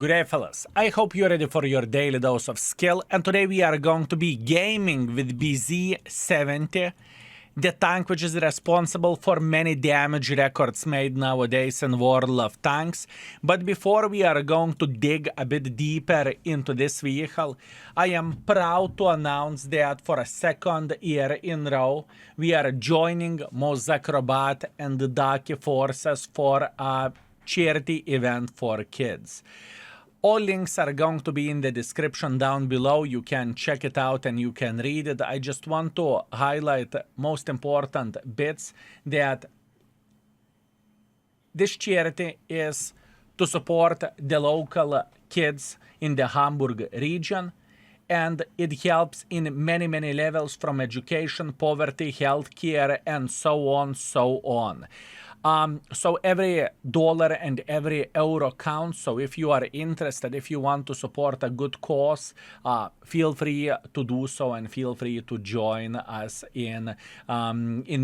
Good day, fellas. I hope you're ready for your daily dose of skill, and today we are going to be gaming with BZ-70, the tank which is responsible for many damage records made nowadays in World of Tanks. But before we are going to dig a bit deeper into this vehicle, I am proud to announce that for a second year in a row, we are joining Mozakrobat and the Daki forces for a charity event for kids. All links are going to be in the description down below. You can check it out and you can read it. I just want to highlight most important bits that this charity is to support the local kids in the Hamburg region, and it helps in many levels, from education, poverty, healthcare, and so on. So every dollar and every euro counts. So if you are interested, if you want to support a good cause, feel free to do so and feel free to join us in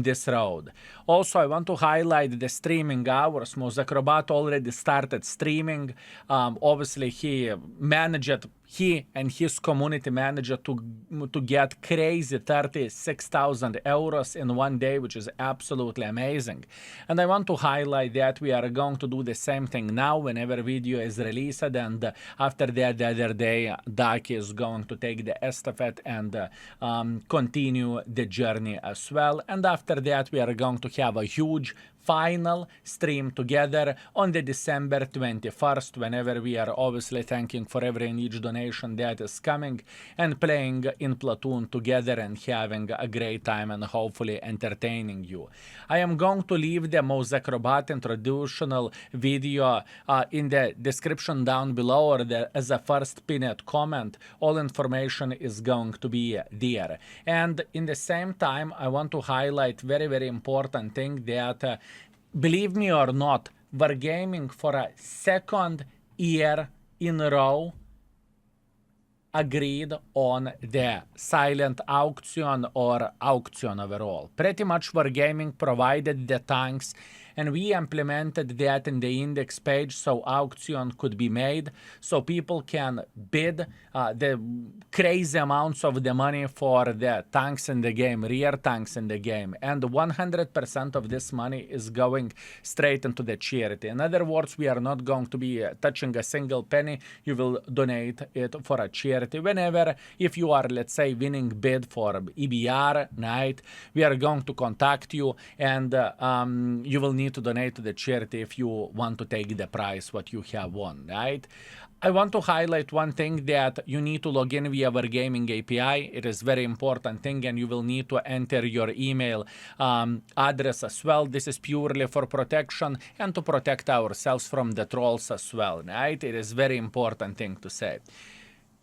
this road. Also, I want to highlight the streaming hours. Mozakrobat already started streaming. Obviously, he and his community managed to get crazy 36,000 euros in one day, which is absolutely amazing. And I want to highlight that we are going to do the same thing now whenever video is released, and after that, the other day, Daki is going to take the estafette and continue the journey as well. And after that, we are going to have a huge final stream together on the December 21st, whenever we are obviously thanking for every and each donation that is coming, and playing in platoon together and having a great time and hopefully entertaining you. I am going to leave the Mozakrobat introductional video in the description down below, or as a first pinned comment. All information is going to be there. And in the same time, I want to highlight very important thing that believe me or not, Wargaming for a second year in a row agreed on the silent auction or auction overall. Pretty much Wargaming provided the tanks, and we implemented that in the index page so auction could be made, so people can bid the crazy amounts of the money for the tanks in the game, rear tanks in the game, and 100% of this money is going straight into the charity. In other words, we are not going to be touching a single penny. You will donate it for a charity. Whenever, if you are, let's say, winning bid for EBR night, we are going to contact you, and you will need to donate to the charity if you want to take the prize what you have won, right? I want to highlight one thing, that you need to log in via Wargaming API. It is very important thing, and you will need to enter your email address as well. This is purely for protection and to protect ourselves from the trolls as well, right? It is very important thing to say.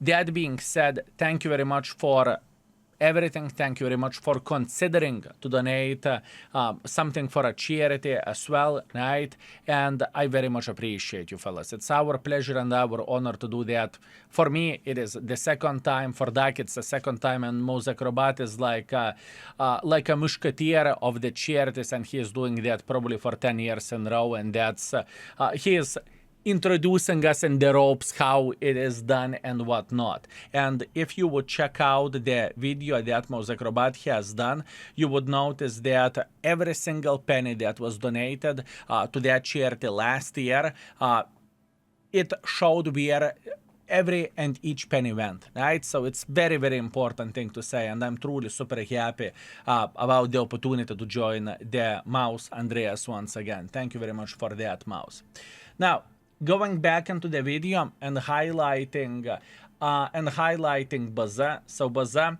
That being said, thank you very much for everything. Thank you very much for considering to donate something for a charity as well, right? And I very much appreciate you, fellas. It's our pleasure and our honor to do that. For me, it is the second time. For Dak, it's the second time, and Mozakrobat is like a musketeer of the charities, and he is doing that probably for 10 years in a row, and that's he is introducing us in the ropes how it is done and whatnot. And if you would check out the video that Mozakrobat has done, you would notice that every single penny that was donated to that charity last year, it showed where every and each penny went, right? So it's very important thing to say, and I'm truly super happy about the opportunity to join the Mouse Andreas once again. Thank you very much for that, Mouse. Now, going back into the video and highlighting Baza. So Baza,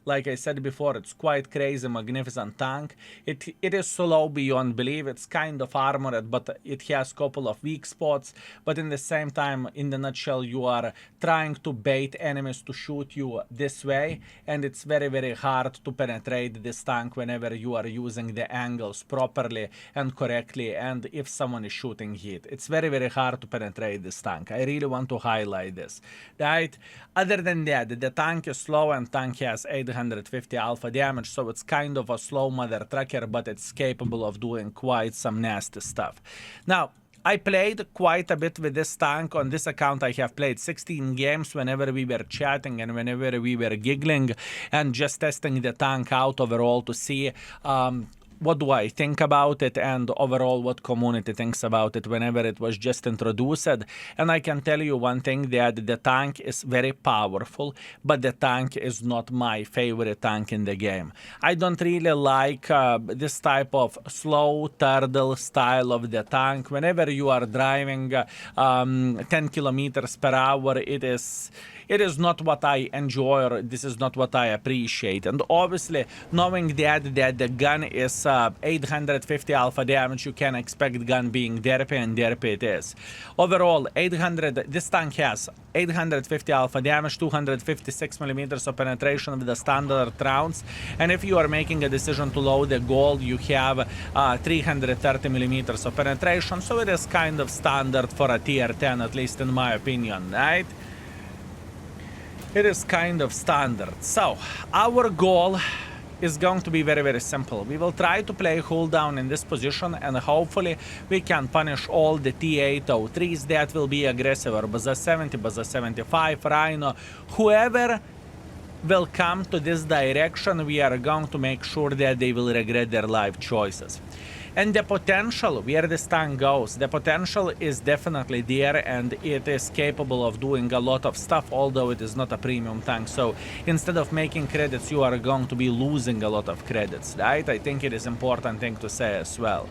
like I said before, it's quite crazy, magnificent tank. It is slow beyond belief. It's kind of armored, but it has a couple of weak spots. But in the same time, in the nutshell, you are trying to bait enemies to shoot you this way, and it's very hard to penetrate this tank whenever you are using the angles properly and correctly, and if someone is shooting it. It's very hard to penetrate this tank. I really want to highlight this, right? Other than that, the tank is slow, and tank has 850 alpha damage, so it's kind of a slow mother trucker, but it's capable of doing quite some nasty stuff. Now, I played quite a bit with this tank. On this account, I have played 16 games whenever we were chatting and whenever we were giggling and just testing the tank out overall to see what do I think about it and overall what community thinks about it whenever it was just introduced. And I can tell you one thing, that the tank is very powerful, but the tank is not my favorite tank in the game. I don't really like this type of slow turtle style of the tank. Whenever you are driving 10 kilometers per hour, it is not what I enjoy, or this is not what I appreciate. And obviously, knowing that the gun is 850 alpha damage, you can expect gun being derpy, and derpy it is. Overall, this tank has 850 alpha damage, 256 millimeters of penetration with the standard rounds. And if you are making a decision to load the gold, you have 330 millimeters of penetration. So it is kind of standard for a tier 10, at least in my opinion, right? It is kind of standard. So our goal is going to be very, very simple. We will try to play hold down in this position, and hopefully we can punish all the T803s that will be aggressive, or Baza 70, Baza 75, Rhino, whoever will come to this direction. We are going to make sure that they will regret their life choices. And the potential, where this tank goes, the potential is definitely there, and it is capable of doing a lot of stuff, although it is not a premium tank. So instead of making credits, you are going to be losing a lot of credits, right? I think it is important thing to say as well.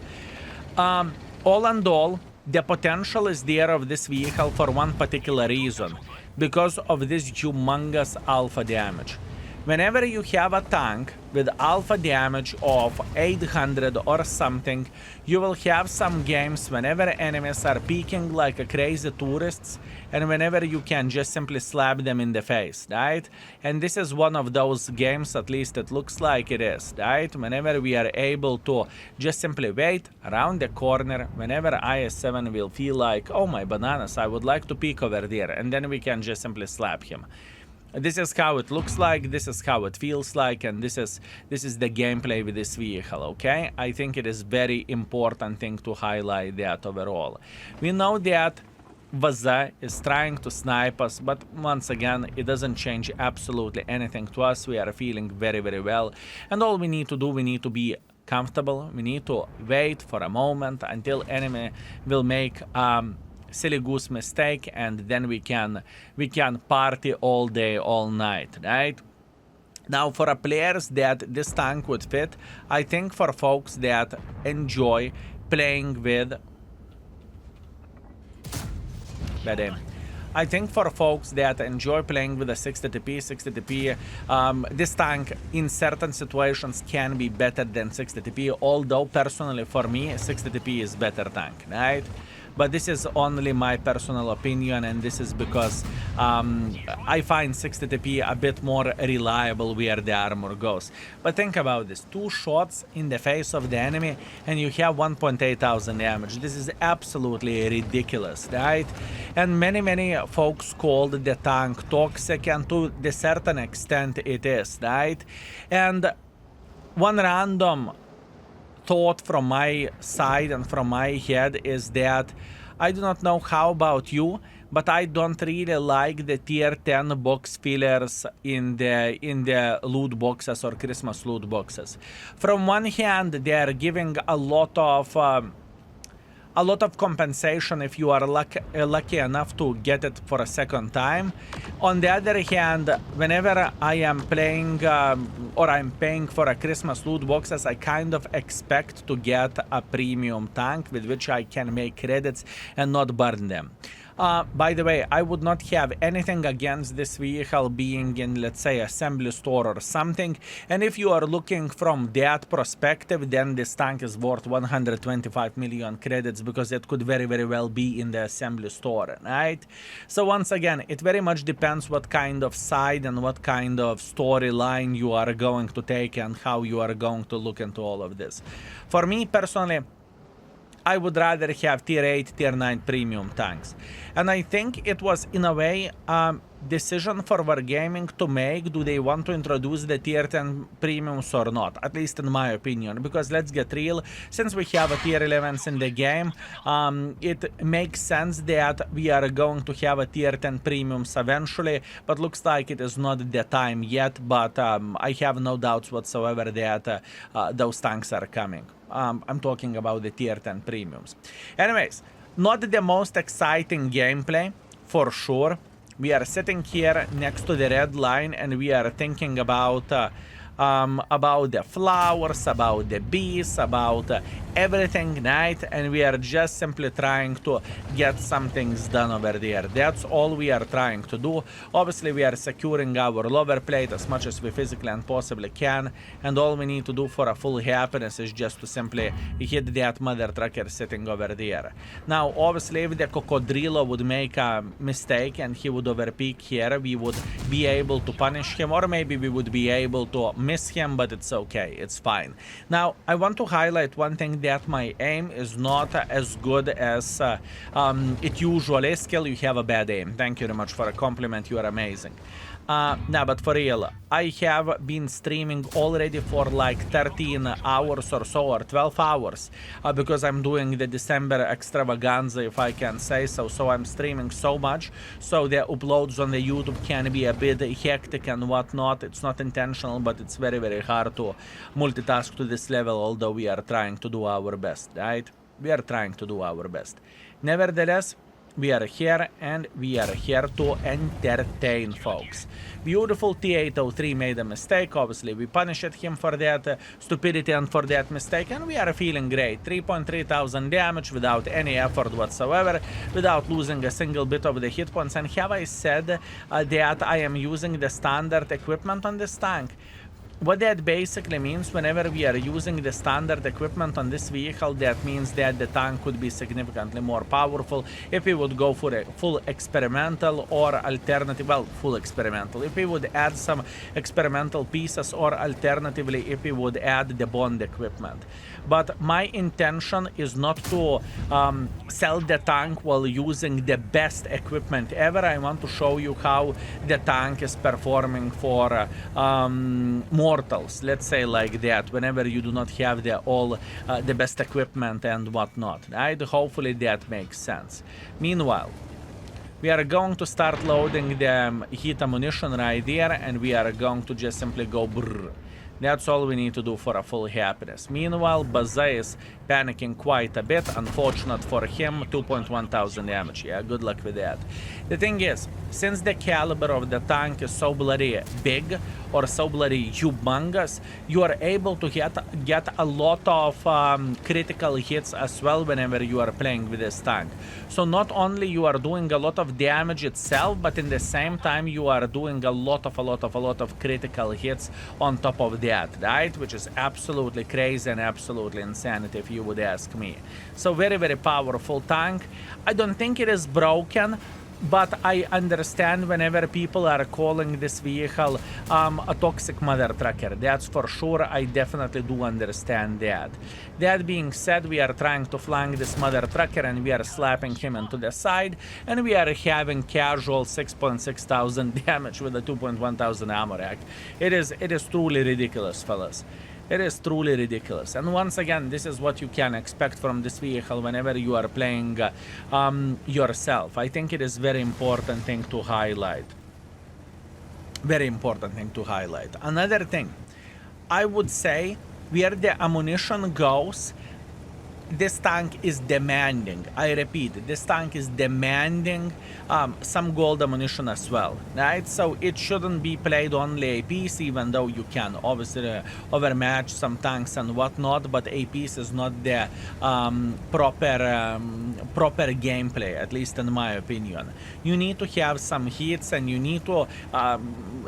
All in all, the potential is there of this vehicle for one particular reason, because of this humongous alpha damage. Whenever you have a tank with alpha damage of 800 or something, you will have some games whenever enemies are peeking like a crazy tourists, and whenever you can just simply slap them in the face, right? And this is one of those games, at least it looks like it is, right? Whenever we are able to just simply wait around the corner, whenever IS-7 will feel like, oh my bananas, I would like to peek over there, and then we can just simply slap him. This is how it looks like, this is how it feels like, and this is the gameplay with this vehicle, okay? I think it is very important thing to highlight that overall. We know that Vaza is trying to snipe us, but once again, it doesn't change absolutely anything to us. We are feeling very, very well, and all we need to do, we need to be comfortable. We need to wait for a moment until enemy will make silly goose mistake, and then we can party all day, all night, right? Now, for players that this tank would fit, I think for folks that enjoy playing with I think for folks that enjoy playing with a 60TP, this tank in certain situations can be better than 60TP, although personally for me 60TP is better tank, right? But this is only my personal opinion, and this is because I find 60TP a bit more reliable where the armor goes. But think about this, 2 shots in the face of the enemy and you have 1,800 damage. This is absolutely ridiculous, right? And many folks called the tank toxic, and to a certain extent it is, right? And one random thought from my side and from my head is that I do not know how about you, but I don't really like the tier 10 box fillers in the loot boxes or Christmas loot boxes. From one hand, they are giving a lot of compensation if you are lucky enough to get it for a second time. On the other hand, whenever I am playing or I'm paying for a Christmas loot boxes, I kind of expect to get a premium tank with which I can make credits and not burn them. By the way, I would not have anything against this vehicle being in, let's say, assembly store or something. And if you are looking from that perspective, then this tank is worth 125 million credits, because it could very, very well be in the assembly store, right? So once again, it very much depends what kind of side and what kind of storyline you are going to take and how you are going to look into all of this. For me personally, I would rather have tier 8, tier 9 premium tanks. And I think it was, in a way, decision for Wargaming to make. Do they want to introduce the tier 10 premiums or not? At least in my opinion, because let's get real, since we have a tier 11s in the game, it makes sense that we are going to have a tier 10 premiums eventually, but looks like it is not the time yet, but I have no doubts whatsoever that those tanks are coming. I'm talking about the tier 10 premiums. Anyways, not the most exciting gameplay, for sure. We are sitting here next to the red line and we are thinking about the flowers, about the bees, about everything, right? And we are just simply trying to get some things done over there. That's all we are trying to do. Obviously, we are securing our lower plate as much as we physically and possibly can, and all we need to do for a full happiness is just to simply hit that mother trucker sitting over there. Now, obviously, if the Cocodrilo would make a mistake and he would overpeak here, we would be able to punish him, or maybe we would be able to miss him, but it's okay, it's fine. Now, I want to highlight one thing, that my aim is not as good as it usually is. Skill, you have a bad aim. Thank you very much for a compliment, you are amazing. Nah, but for real, I have been streaming already for like 13 hours or so, or 12 hours, because I'm doing the December extravaganza, if I can say so. So I'm streaming so much, so the uploads on the YouTube can be a bit hectic and whatnot. It's not intentional, but it's very, very hard to multitask to this level, although we are trying to do our best, right? We are trying to do our best. Nevertheless, we are here, and we are here to entertain, folks. Beautiful T803 made a mistake. Obviously, we punished him for that stupidity and for that mistake, and we are feeling great. 3.3 thousand damage without any effort whatsoever, without losing a single bit of the hit points. And have I said that I am using the standard equipment on this tank? What that basically means, whenever we are using the standard equipment on this vehicle, that means that the tank could be significantly more powerful if we would go for a full experimental or alternative, well, full experimental, if we would add some experimental pieces, or alternatively if we would add the bond equipment. But my intention is not to sell the tank while using the best equipment ever. I want to show you how the tank is performing for mortals, let's say like that, whenever you do not have the best equipment and whatnot, right? Hopefully that makes sense. Meanwhile, we are going to start loading the heat ammunition right there, and we are going to just simply go brrr. That's all we need to do for a full happiness. Meanwhile, Baza is panicking quite a bit. Unfortunate for him, 2.1 thousand damage. Yeah, good luck with that. The thing is, since the caliber of the tank is so bloody big, or so bloody humongous, you are able to get a lot of critical hits as well whenever you are playing with this tank. So not only you are doing a lot of damage itself, but in the same time you are doing a lot of critical hits on top of that, right? Which is absolutely crazy and absolutely insanity, if you would ask me. So very, very powerful tank. I don't think it is broken, but I understand whenever people are calling this vehicle a toxic mother trucker. That's for sure. I definitely do understand that. That being said, we are trying to flank this mother trucker, and we are slapping him into the side, and we are having casual 6.6 thousand damage with a 2.1 thousand ammo rack. It is truly ridiculous, fellas. It is truly ridiculous. And once again, this is what you can expect from this vehicle whenever you are playing yourself. I think it is very important thing to highlight. Very important thing to highlight. Another thing, I would say, where the ammunition goes, this tank is demanding. I repeat, this tank is demanding some gold ammunition as well, right? So it shouldn't be played only APs, even though you can obviously overmatch some tanks and whatnot, but APs is not the proper gameplay, at least in my opinion. You need to have some hits, and you need to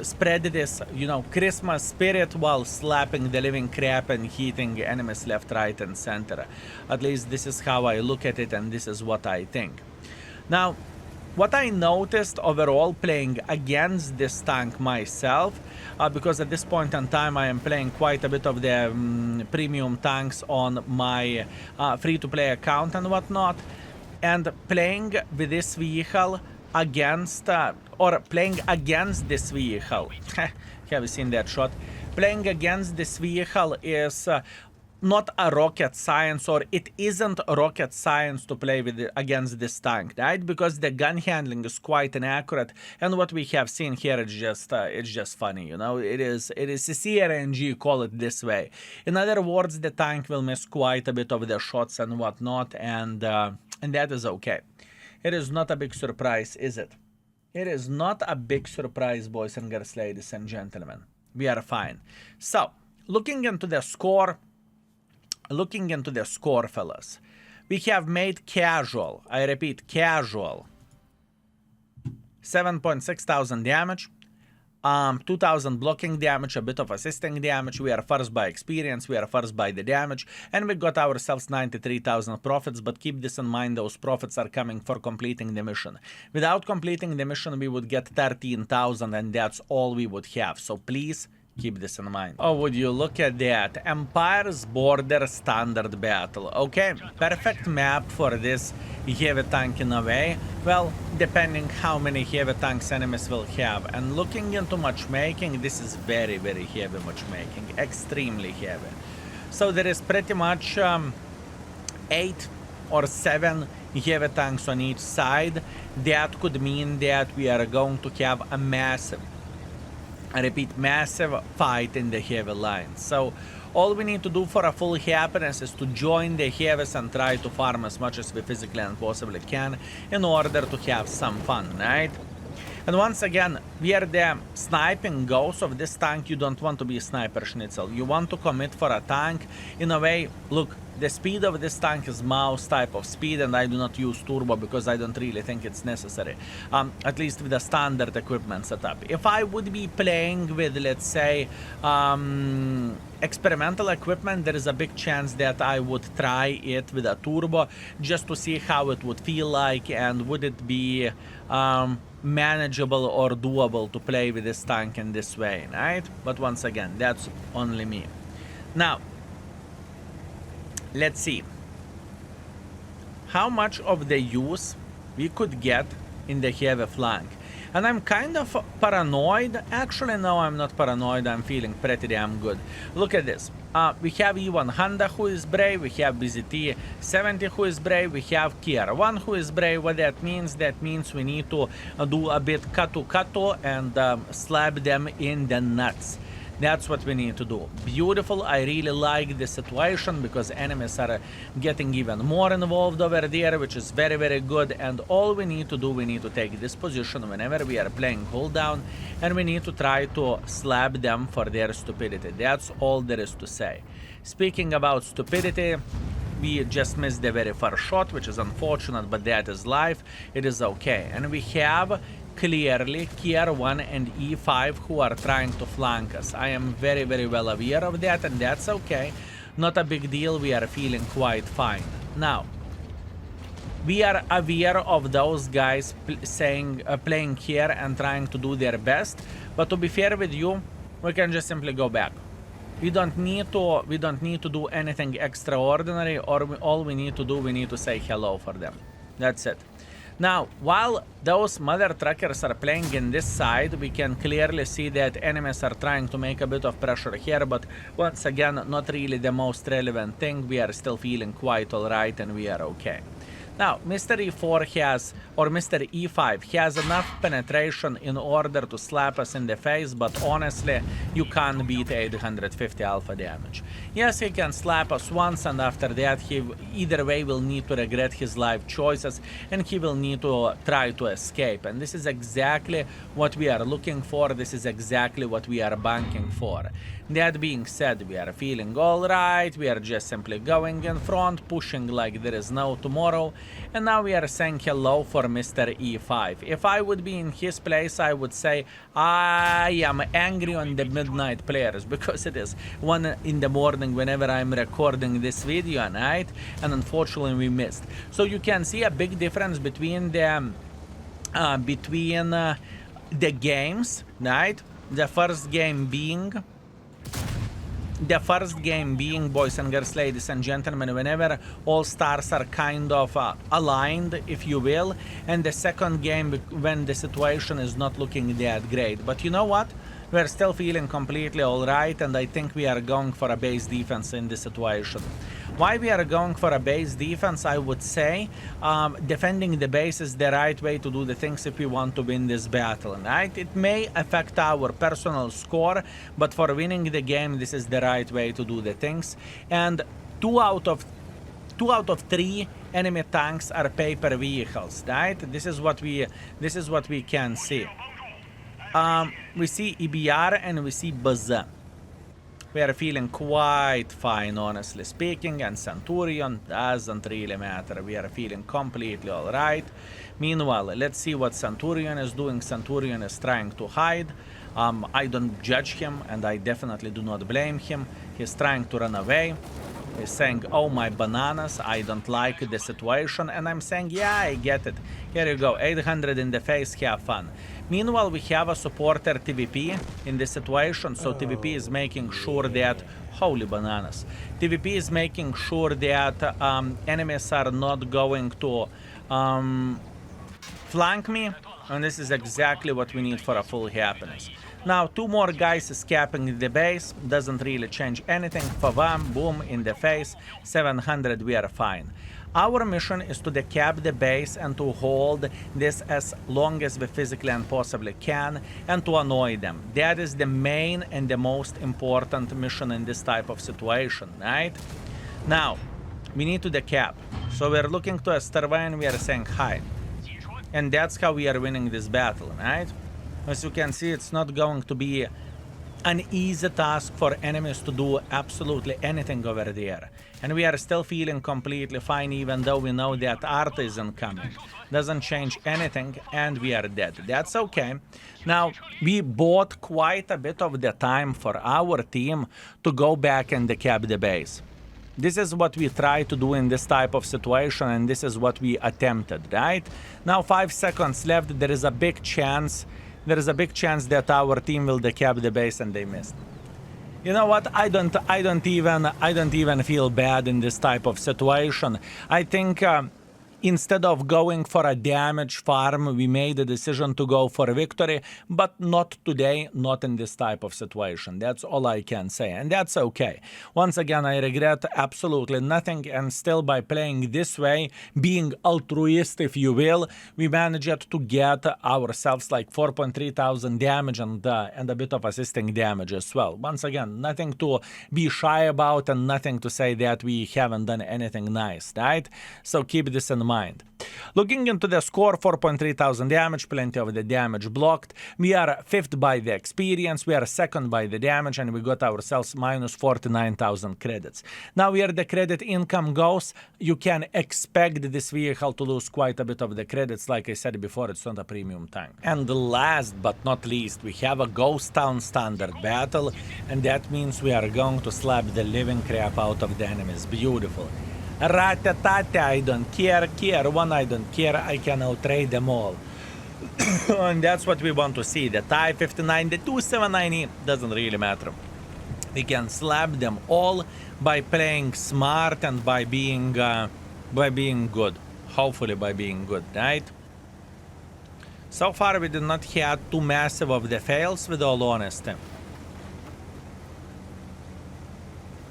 spread this, Christmas spirit while slapping the living crap and hitting enemies left, right, and center. At least this is how I look at it, and this is what I think. Now, what I noticed overall playing against this tank myself, because at this point in time I am playing quite a bit of the premium tanks on my free-to-play account and whatnot, and playing with this vehicle against or playing against this vehicle. Have you seen that shot? Playing against this vehicle is not a rocket science, or it isn't rocket science to play with against this tank, right? Because the gun handling is quite inaccurate, and what we have seen here is just funny, you know. It is a CRNG, call it this way. In other words, the tank will miss quite a bit of the shots and whatnot, and that is okay. It is not a big surprise, is it? It is not a big surprise, boys and girls, ladies and gentlemen. We are fine. So, looking into the score, fellas, we have made casual, I repeat, casual, 7.6 thousand damage, 2,000 blocking damage, a bit of assisting damage. We are first by experience, we are first by the damage, and we got ourselves 93,000 profits, but keep this in mind, those profits are coming for completing the mission. Without completing the mission, we would get 13,000, and that's all we would have, so please keep this in mind. Oh, would you look at that? Empire's Border Standard Battle. Okay, perfect map for this heavy tank in a way. Well, depending how many heavy tanks enemies will have. And looking into matchmaking, this is very, very heavy matchmaking. Extremely heavy. So there is pretty much 8 or 7 heavy tanks on each side. That could mean that we are going to have a massive, I repeat, massive fight in the heavy lines. So all we need to do for a full happiness is to join the heavies and try to farm as much as we physically and possibly can in order to have some fun, right? And once again, where the sniping goes of this tank, you don't want to be a sniper schnitzel. You want to commit for a tank in a way. Look, the speed of this tank is mouse type of speed, and I do not use turbo because I don't really think it's necessary, at least with the standard equipment setup. If I would be playing with, let's say, experimental equipment, there is a big chance that I would try it with a turbo just to see how it would feel like, and would it be manageable or doable to play with this tank in this way, right? But once again, that's only me. Now, let's see how much of the use we could get in the heavy flank. And I'm kind of paranoid. Actually, no, I'm not paranoid. I'm feeling pretty damn good. Look at this. We have E1 Honda who is brave. We have BZT 70 who is brave. We have Kier 1 who is brave. What that means? That means we need to do a bit katu and slap them in the nuts. That's what we need to do. Beautiful. I really like this situation because enemies are getting even more involved over there, which is very, very good. And all we need to do, we need to take this position whenever we are playing cooldown, and we need to try to slap them for their stupidity. That's all there is to say. Speaking about stupidity, we just missed the very first shot, which is unfortunate, but that is life. It is okay. And we have clearly Kier 1 and E5 who are trying to flank us. I am very, very well aware of that, and that's okay. Not a big deal. We are feeling quite fine. Now, we are aware of those guys playing here and trying to do their best, but to be fair with you, we can just simply go back. We don't need to do anything extraordinary, or all we need to do, we need to say hello for them. That's it. Now, while those mother truckers are playing in this side, we can clearly see that enemies are trying to make a bit of pressure here, but once again, not really the most relevant thing. We are still feeling quite alright, and we are okay. Now, Mr. E4 has, or Mr. E5 has enough penetration in order to slap us in the face, but honestly, you can't beat 850 alpha damage. Yes, he can slap us once, and after that, he either way will need to regret his life choices, and he will need to try to escape. And this is exactly what we are looking for. This is exactly what we are banking for. That being said, we are feeling alright. We are just simply going in front, pushing like there is no tomorrow. And now we are saying hello for Mr. E5. If I would be in his place, I would say I am angry on the midnight players, because it is 1 in the morning whenever I'm recording this video, right? And unfortunately we missed. So you can see a big difference between the games, right? The first game being the first game being, boys and girls, ladies and gentlemen, whenever all stars are kind of aligned, if you will, and the second game when the situation is not looking that great. But you know what? We're still feeling completely alright, and I think we are going for a base defense in this situation. Why we are going for a base defense, I would say, defending the base is the right way to do the things if we want to win this battle, right? It may affect our personal score, but for winning the game, this is the right way to do the things. And two out of 3 enemy tanks are paper vehicles, right? This is what we can see. We see EBR and we see Baza. We are feeling quite fine, honestly speaking, and Centurion doesn't really matter. We are feeling completely alright. Meanwhile, let's see what Centurion is doing. Centurion is trying to hide. I don't judge him, and I definitely do not blame him. He's trying to run away. He's saying, oh my bananas, I don't like the situation, and I'm saying, yeah, I get it. Here you go, 800 in the face, have fun. Meanwhile, we have a supporter TVP in this situation, so TVP is making sure that, holy bananas, TVP is making sure that enemies are not going to flank me, and this is exactly what we need for a full happiness. Now, 2 more guys escaping the base, doesn't really change anything. Favam, boom, in the face, 700, we are fine. Our mission is to decap the base and to hold this as long as we physically and possibly can, and to annoy them. That is the main and the most important mission in this type of situation, right? Now, we need to decap. So we're looking to a Starway and we are saying hi. And that's how we are winning this battle, right? As you can see, it's not going to be an easy task for enemies to do absolutely anything over there. And we are still feeling completely fine, even though we know that art isn't coming. Doesn't change anything, and we are dead. That's okay. Now, we bought quite a bit of the time for our team to go back and decap the base. This is what we try to do in this type of situation, and this is what we attempted, right? Now, 5 seconds left. There is a big chance that our team will decap the base, and they missed. You know what? I don't even feel bad in this type of situation. I think instead of going for a damage farm, we made a decision to go for a victory, but not today, not in this type of situation. That's all I can say, and that's okay. Once again, I regret absolutely nothing, and still by playing this way, being altruist, if you will, we managed to get ourselves like 4.3 thousand damage and a bit of assisting damage as well. Once again, nothing to be shy about and nothing to say that we haven't done anything nice, right? So keep this in mind. Looking into the score, 4.3 thousand damage, plenty of the damage blocked. We are 5th by the experience, we are 2nd by the damage, and we got ourselves minus 49,000 credits. Now where the credit income goes, you can expect this vehicle to lose quite a bit of the credits. Like I said before, it's not a premium tank. And last but not least, we have a Ghost Town standard battle, and that means we are going to slap the living crap out of the enemies. Beautiful. Ratatata, I don't care. Care 1, I don't care. I can outtrade them all. And that's what we want to see. The TIE 59, the 2790, doesn't really matter. We can slap them all by playing smart and by being good. Hopefully by being good, right? So far we did not have too massive of the fails, with all honesty.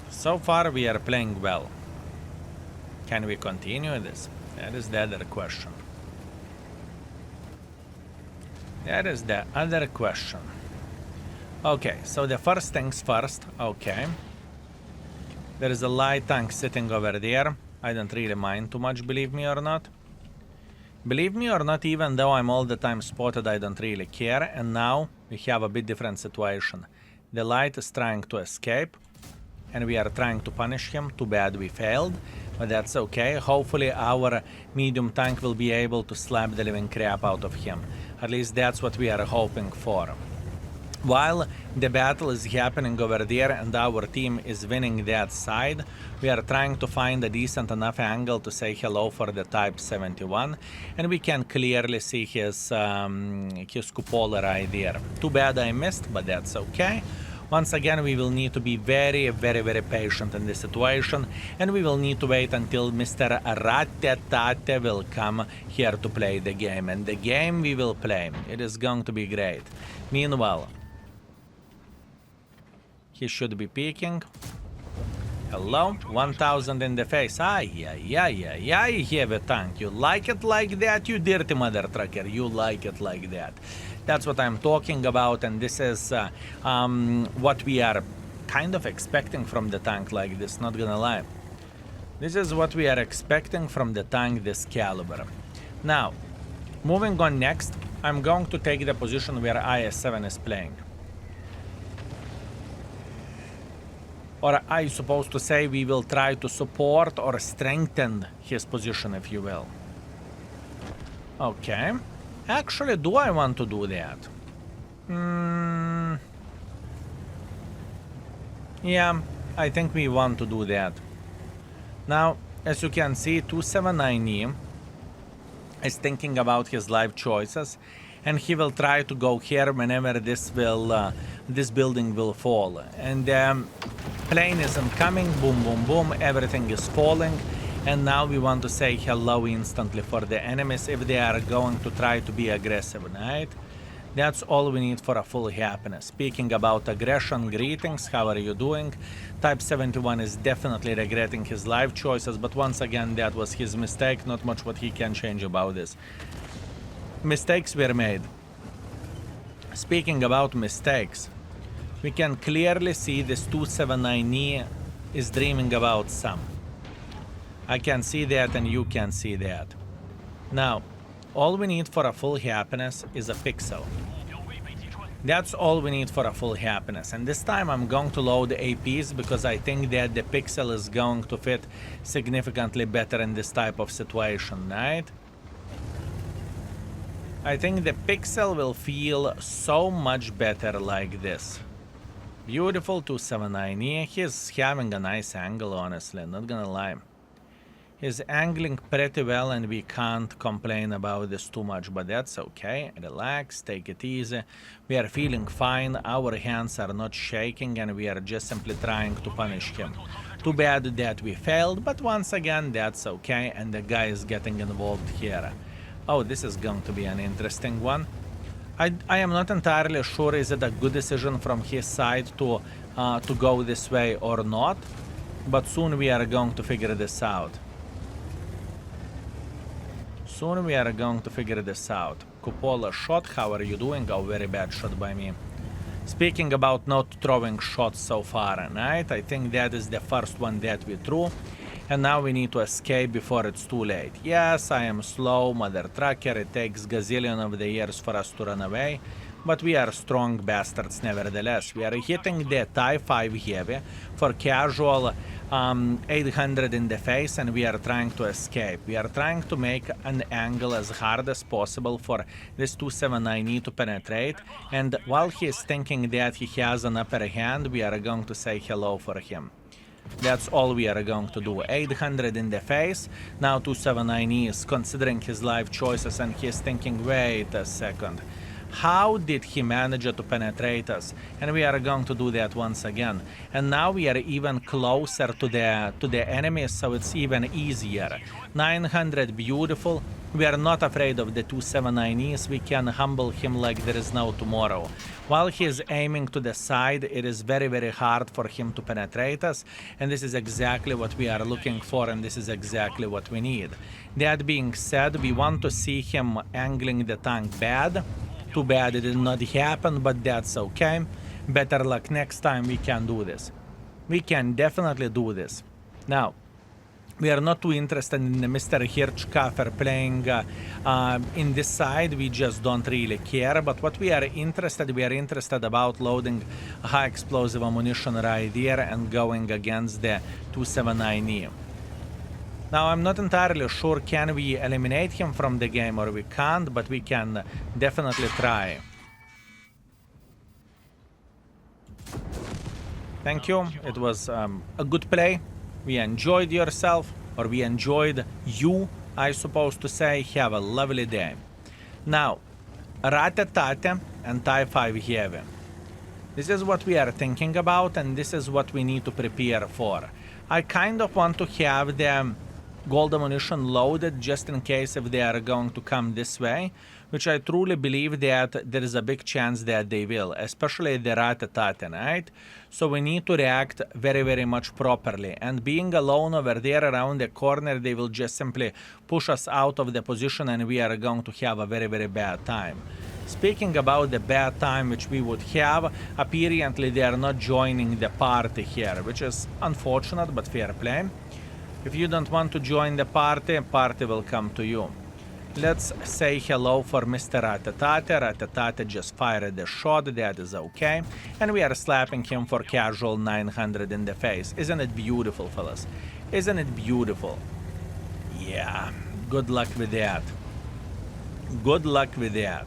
So far we are playing well. Can we continue this? That is the other question. That is the other question. Okay, so the first things first. Okay. There is a light tank sitting over there. I don't really mind too much, believe me or not. Believe me or not, even though I'm all the time spotted, I don't really care. And now we have a bit different situation. The light is trying to escape, and we are trying to punish him. Too bad we failed, but that's okay. Hopefully our medium tank will be able to slap the living crap out of him. At least that's what we are hoping for. While the battle is happening over there and our team is winning that side, we are trying to find a decent enough angle to say hello for the Type 71, and we can clearly see his cupola right there. Too bad I missed, but that's okay. Once again, we will need to be very, very, very patient in this situation, and we will need to wait until Mr. Ratetate will come here to play the game. And the game we will play, it is going to be great. Meanwhile, he should be peeking. Hello, 1000 in the face. Ay, heavy tank. You like it like that, you dirty mother trucker? You like it like that. That's what I'm talking about, and this is what we are kind of expecting from the tank like this, not gonna lie. This is what we are expecting from the tank this caliber. Now, moving on next, I'm going to take the position where IS-7 is playing. Or I supposed to say we will try to support or strengthen his position, if you will. Okay. Actually, do I want to do that? Yeah, I think we want to do that. Now, as you can see, 279E is thinking about his life choices, and he will try to go here whenever this building will fall. And plane isn't coming, boom, boom, boom, everything is falling. And now we want to say hello instantly for the enemies if they are going to try to be aggressive, right? That's all we need for a full happiness. Speaking about aggression, greetings, how are you doing? Type 71 is definitely regretting his life choices, but once again, that was his mistake, not much what he can change about this. Mistakes were made. Speaking about mistakes, we can clearly see this 279E is dreaming about some. I can see that and you can see that. Now, all we need for a full happiness is a pixel. That's all we need for a full happiness. And this time I'm going to load APs because I think that the pixel is going to fit significantly better in this type of situation, right? I think the pixel will feel so much better like this. Beautiful 279E. He's having a nice angle, honestly, not gonna lie. He's angling pretty well and we can't complain about this too much, but that's okay. Relax, take it easy. We are feeling fine, our hands are not shaking and we are just simply trying to punish him. Too bad that we failed, but once again, that's okay, and the guy is getting involved here. Oh, this is going to be an interesting one. I am not entirely sure is it a good decision from his side to go this way or not, but soon we are going to figure this out. Soon we are going to figure this out. Cupola shot, how are you doing? Oh, very bad shot by me. Speaking about not throwing shots so far, right? I think that is the first one that we threw. And now we need to escape before it's too late. Yes, I am slow, mother trucker. It takes gazillion of the years for us to run away. But we are strong bastards nevertheless. We are hitting the TIE 5 heavy for casual 800 in the face, and we are trying to escape. We are trying to make an angle as hard as possible for this 279E to penetrate, and while he is thinking that he has an upper hand, we are going to say hello for him. That's all we are going to do. 800 in the face. Now 279E is considering his life choices and he is thinking, wait a second. How did he manage to penetrate us? And we are going to do that once again. And now we are even closer to the enemy, so it's even easier. 900, beautiful. We are not afraid of the 279Es. We can humble him like there is no tomorrow. While he is aiming to the side, it is very, very hard for him to penetrate us. And this is exactly what we are looking for, and this is exactly what we need. That being said, we want to see him angling the tank bad. Too bad it did not happen, but that's okay. Better luck next time, we can do this. We can definitely do this. Now, we are not too interested in Mr. Hirschkaffer playing in this side. We just don't really care. But what we are interested about loading high explosive ammunition right here and going against the 279E. Now, I'm not entirely sure can we eliminate him from the game or we can't, but we can definitely try. Thank you. It was a good play. We enjoyed yourself, or we enjoyed you, I suppose to say. Have a lovely day. Now, Ratatate and TIE 5 Heavy. This is what we are thinking about, and this is what we need to prepare for. I kind of want to have the gold ammunition loaded just in case if they are going to come this way, which I truly believe that there is a big chance that they will, especially the Rat-a-tat, right? So we need to react very, very much properly. And being alone over there around the corner, they will just simply push us out of the position and we are going to have a very, very bad time. Speaking about the bad time which we would have, apparently they are not joining the party here, which is unfortunate but fair play. If you don't want to join the party will come to you. Let's say hello for Mr. Rat-a-tat. Rat-a-tat just fired the shot, that is okay. And we are slapping him for casual 900 in the face. Isn't it beautiful, fellas? Isn't it beautiful? Yeah, good luck with that. Good luck with that.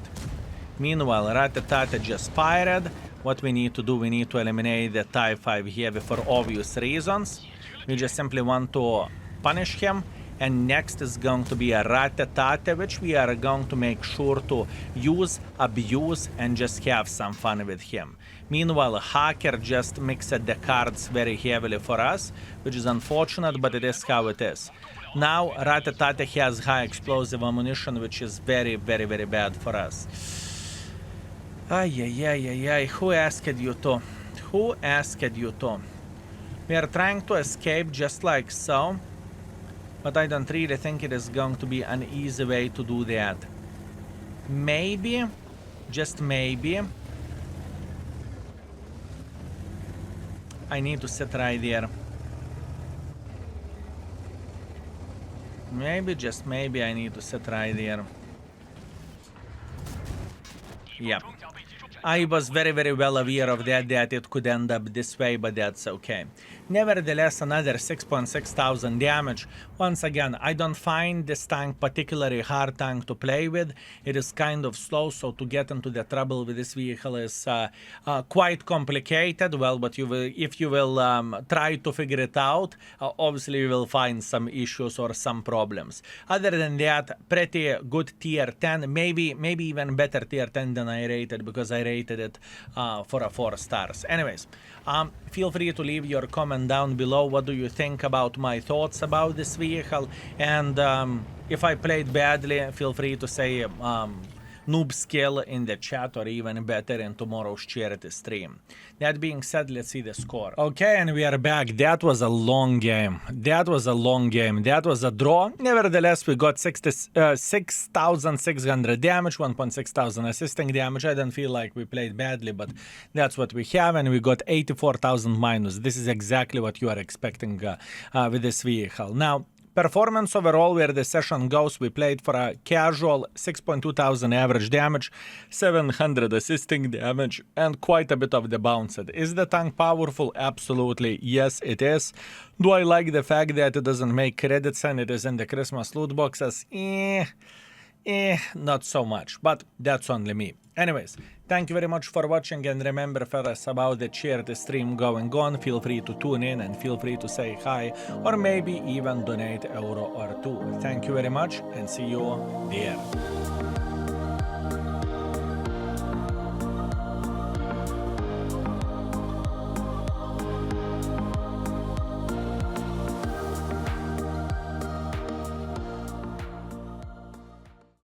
Meanwhile, Rat-a-tat just fired. What we need to do, we need to eliminate the Type 5 Heavy for obvious reasons. We just simply want to punish him. And next is going to be a Rat-a-tat, which we are going to make sure to use, abuse, and just have some fun with him. Meanwhile, Hacker just mixed the cards very heavily for us, which is unfortunate, but it is how it is. Now, Rat-a-tat has high explosive ammunition, which is very, very, very bad for us. Ay, who asked you to? Who asked you to? We are trying to escape just like so. But I don't really think it is going to be an easy way to do that. Maybe, just maybe, I need to sit right there. Maybe, just maybe, I need to sit right there. Yep. I was very, very well aware of that it could end up this way, but that's okay. Nevertheless, another 6.6 thousand damage. Once again, I don't find this tank particularly hard tank to play with. It is kind of slow, so to get into the trouble with this vehicle is quite complicated. Well, but if you will try to figure it out, obviously you will find some issues or some problems. Other than that, pretty good tier 10, maybe even better tier 10 than I rated, because I rated it for a 4 stars. Anyways, feel free to leave your comment down below. What do you think about my thoughts about this vehicle? And if I played badly, feel free to say noob skill in the chat, or even better in tomorrow's charity stream. That being said, let's see the score. Okay, and we are back. That was a long game. That was a draw. Nevertheless, we got 6,600 damage, 1,600 assisting damage. I don't feel like we played badly, but that's what we have. And we got 84,000 minus. This is exactly what you are expecting with this vehicle. Now, performance overall, where the session goes, we played for a casual 6.2 thousand average damage, 700 assisting damage, and quite a bit of the bounced. Is the tank powerful? Absolutely, yes it is. Do I like the fact that it doesn't make credits and it is in the Christmas loot boxes? Not so much, but that's only me. Anyways, thank you very much for watching, and remember, fellas, about the charity stream going on, feel free to tune in and feel free to say hi, or maybe even donate €1 or 2. Thank you very much, and see you there.